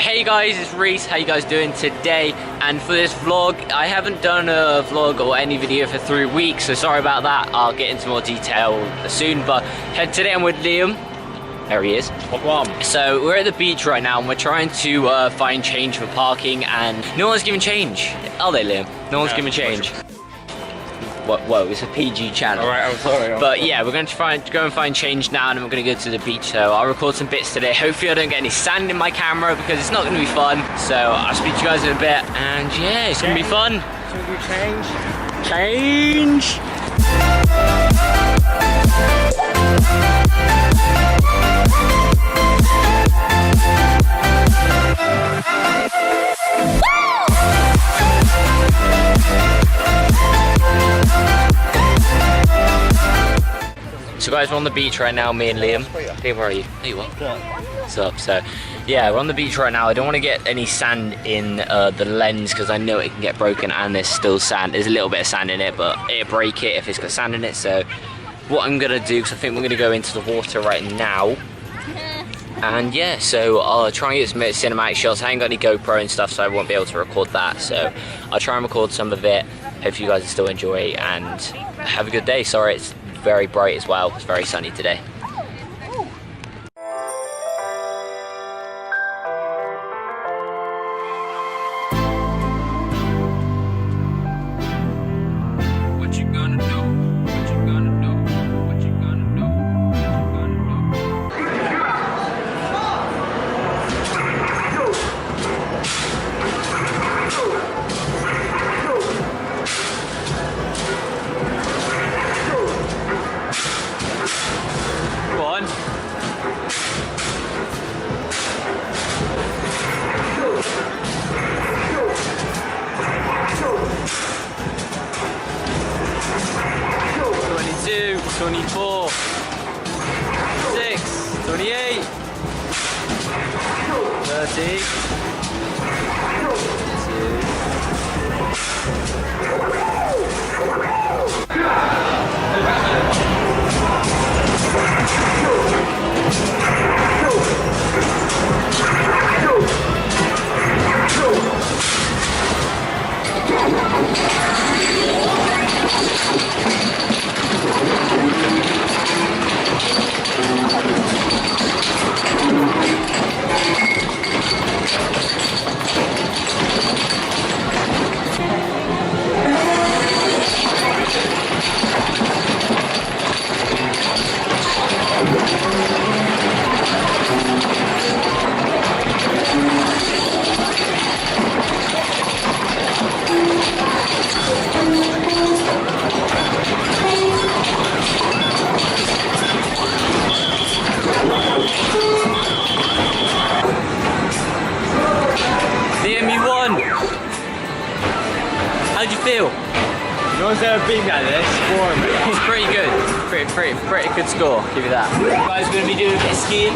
Hey guys, it's Rhys. How you guys doing today? And for this vlog, I haven't done a vlog or any video for 3 weeks, so sorry about that. I'll get into more detail soon, but today I'm with Liam. There he is. So we're at the beach right now and we're trying to find change for parking, and no one's giving change. Are they, Liam? No one's giving change. Whoa, it's a PG channel. Alright, I'm sorry. But yeah, we're going to go and find change now, and then we're going to go to the beach. So I'll record some bits today. Hopefully I don't get any sand in my camera because it's not going to be fun. So I'll speak to you guys in a bit, and yeah, it's going to be fun. Should we change? Change! So guys, we're on the beach right now, me and Liam. Liam, where are you? There you are. What's up? So, yeah, we're on the beach right now. I don't want to get any sand in the lens because I know it can get broken, and there's still sand. There's a little bit of sand in it, but it'll break it if it's got sand in it. So what I'm going to do, because I think we're going to go into the water right now. And yeah, so I'll try and get some cinematic shots. I ain't got any GoPro and stuff, so I won't be able to record that. So I'll try and record some of it. Hope you guys still enjoy and have a good day. Sorry, it's very bright as well. It's very sunny today. What you gonna do? What you gonna do? What you gonna do? What you gonna Go on. "22, 24, 6, 28, 30, Liam, you won! How'd you feel? No one's ever beat me at this. It's pretty good. Pretty good score. Give you that. You guys gonna be doing a bit of skiing?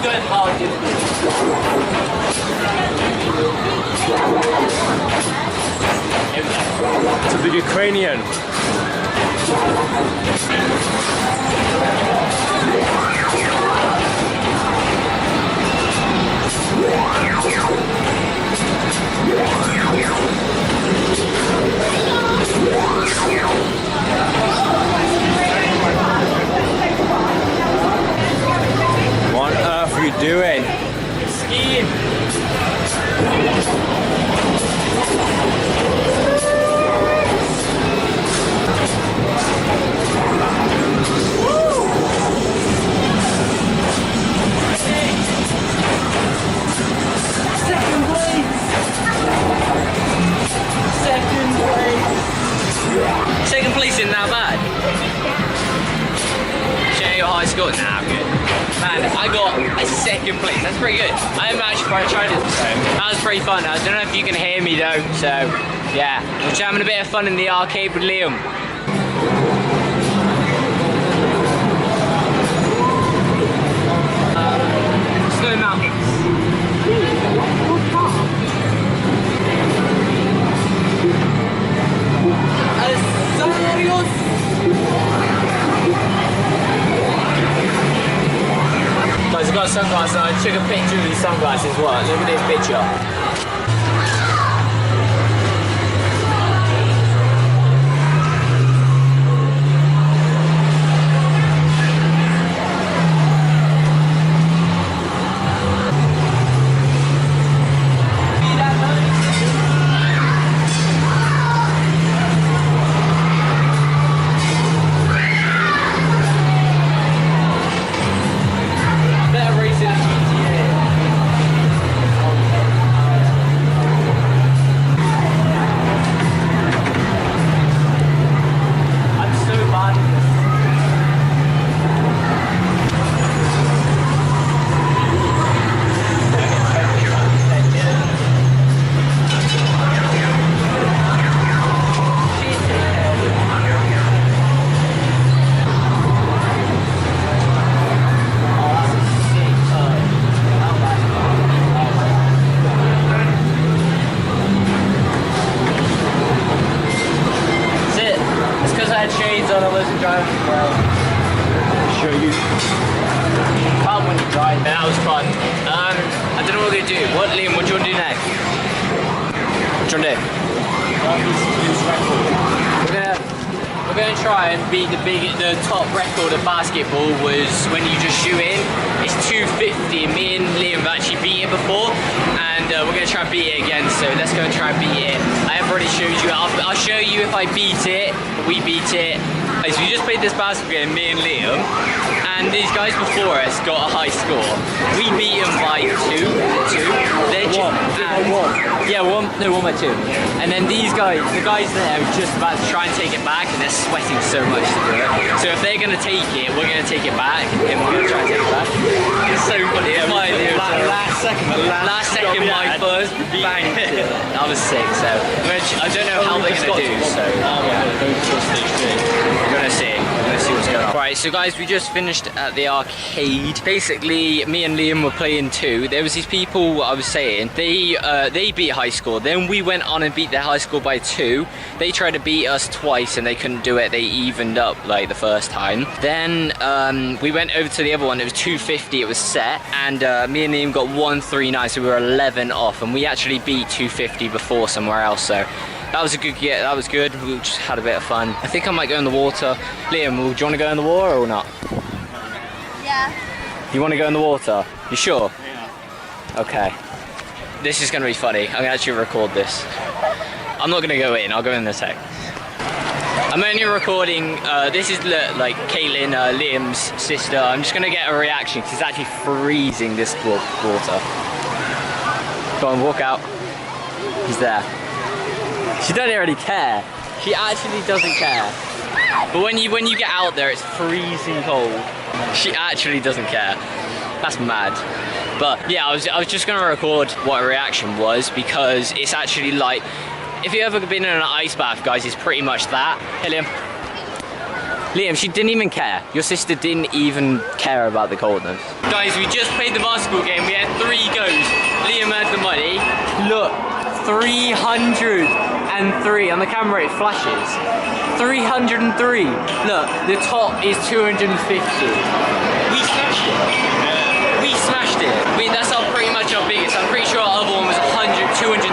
Good hard, dude. To the Ukrainian. What on earth are you doing? Skiing. Second place isn't that bad. Share your high score? Nah, I'm good. Man, I got a second place. That's pretty good. I haven't actually tried it, so that was pretty fun. I don't know if you can hear me though, so yeah. We're having a bit of fun in the arcade with Liam. Snow Mountains. got sunglasses on. I took a picture of these sunglasses. What? Look at this picture. That was fun. I don't know what we're going to do. What, Liam, what do you want to do next? What do you want to do? We're going to try and beat the top record of basketball was when you just shoot in. It's 250. Me and Liam have actually beat it before, and we're going to try and beat it again. So let's go and try and beat it. I have already showed you. I'll show you if I beat it. We beat it. So we just played this basketball game, me and Liam, and these guys before us got a high score. We beat them by 2. Yeah, 1 by 2. And then these guys, the guys there, are just about to try and take it back, and they're sweating so much to do it. So if they're going to take it, we're going to take it back, and we're going to try and take it back. It's so funny. It's my last second, my first bang. I was sick, so I don't know how they're going to do. So we're going to see. We're going to see what's going on. Right, so guys, we just finished at the arcade. Basically, me and Liam were playing too. There was these people, I was saying, they beat high score. Then we went on and beat their high score by 2. They tried to beat us twice and they couldn't do it. They evened up like the first time. Then we went over to the other one. It was 250. It was set, and me and Liam got 139, so we were 11 off. And we actually beat 250 before somewhere else. So that was a good get. That was good. We just had a bit of fun. I think I might go in the water. Liam, do you want to go in the water or not? Yeah. You want to go in the water? You sure? Yeah. Okay. This is going to be funny. I'm going to actually record this. I'm not going to go in. I'll go in a sec. I'm only recording. This is like Caitlin, Liam's sister. I'm just going to get a reaction because it's actually freezing this water. Go on, walk out. He's there. She doesn't really care. She actually doesn't care. But when you get out there, it's freezing cold. She actually doesn't care. That's mad. But yeah, I was just gonna record what a reaction was because it's actually like, if you've ever been in an ice bath, guys, it's pretty much that. Hey, Liam. Liam, she didn't even care. Your sister didn't even care about the coldness. Guys, we just played the basketball game. We had 3 goes. Liam had the money. Look, 303. On the camera, it flashes. 303. Look, the top is 250. We smashed it. We smashed it. That's pretty much our biggest. I'm pretty sure our other one was 260.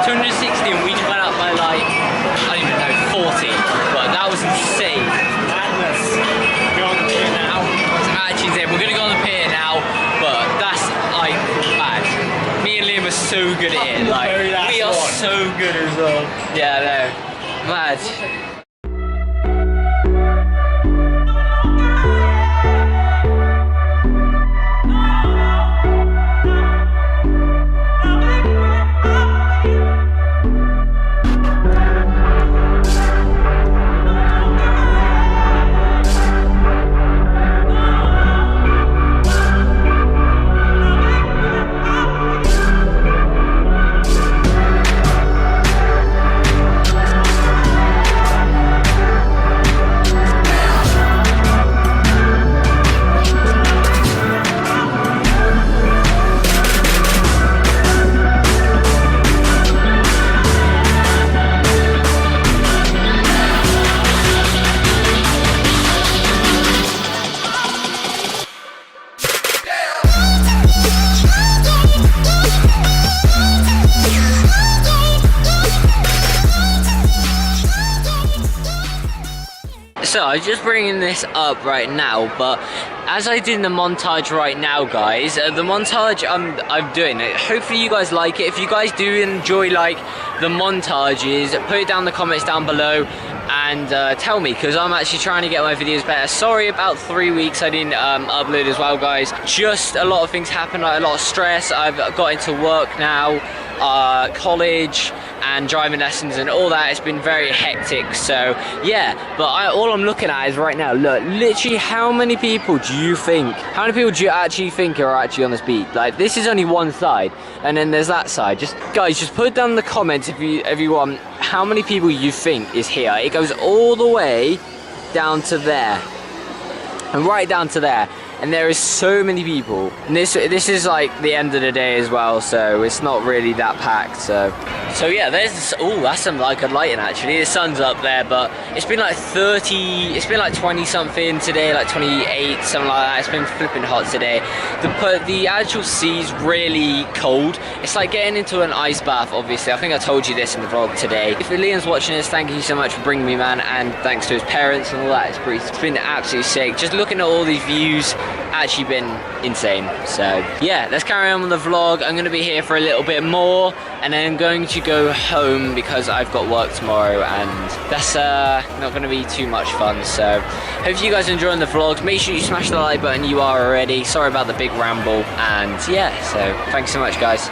260, and we just went up by like, I don't even know, 40. But that was insane. Madness. Go on the pier now. It's actually insane. We're gonna go on the pier now, but that's like mad. Me and Liam are so good at it. Like, we are so good as well. Yeah, I know. Mad. So I'm just bringing this up right now, but as I did the montage right now, guys, the montage I'm doing it, hopefully you guys like it. If you guys do enjoy like the montages, put it down in the comments down below and tell me, because I'm actually trying to get my videos better. Sorry about 3 weeks I didn't upload as well, guys. Just a lot of things happened, like a lot of stress. I've got into work now, college and driving lessons and all that. It's been very hectic, so yeah. But all I'm looking at is right now, look, literally how many people do you actually think are actually on this beach? Like, this is only one side, and then there's that side. Just guys, just put down in the comments if you want how many people you think is here. It goes all the way down to there and right down to there, and there is so many people. And this is like the end of the day as well, so it's not really that packed. So yeah, there's, oh, that's some like good lighting actually. The sun's up there, but it's been like 20 something today, like 28, something like that. It's been flipping hot today. The actual sea's really cold. It's like getting into an ice bath, obviously. I think I told you this in the vlog today. If Liam's watching this, thank you so much for bringing me, man, and thanks to his parents and all that. It's been absolutely sick. Just looking at all these views, actually been insane. So yeah, let's carry on with the vlog. I'm gonna be here for a little bit more, and then I'm going to go home because I've got work tomorrow, and that's not gonna be too much fun. So hope you guys are enjoying the vlogs. Make sure you smash the like button, you are already. Sorry about the big ramble, and yeah, so thanks so much, guys.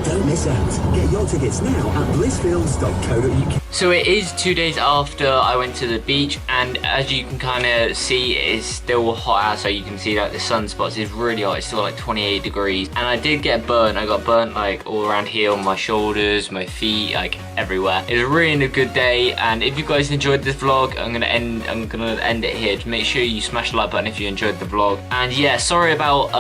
Don't miss out. Get your tickets now at blissfields.co.uk. So it is 2 days after I went to the beach, and as you can kind of see, it's still hot out. So you can see like the sunspots is really hot. It's still like 28 degrees, and I did get burnt. I got burnt like all around here on my shoulders, my feet, like everywhere. It was really a good day, and if you guys enjoyed this vlog, I'm gonna end it here. Just make sure you smash the like button if you enjoyed the vlog. And yeah, sorry about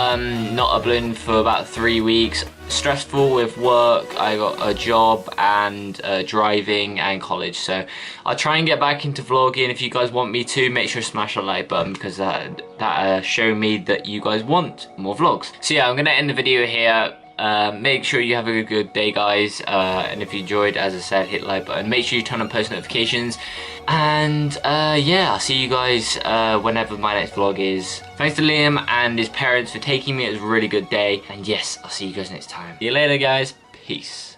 not uploading for about 3 weeks. Stressful with work. I got a job and driving and college, so I'll try and get back into vlogging. If you guys want me to, make sure to smash the like button, because that show me that you guys want more vlogs. So yeah, I'm gonna end the video here. Make sure you have a good day, guys, and if you enjoyed, as I said, hit the like button. Make sure you turn on post notifications, and yeah, I'll see you guys whenever my next vlog is. Thanks to Liam and his parents for taking me. It was a really good day, and yes, I'll see you guys next time. See you later, guys. Peace.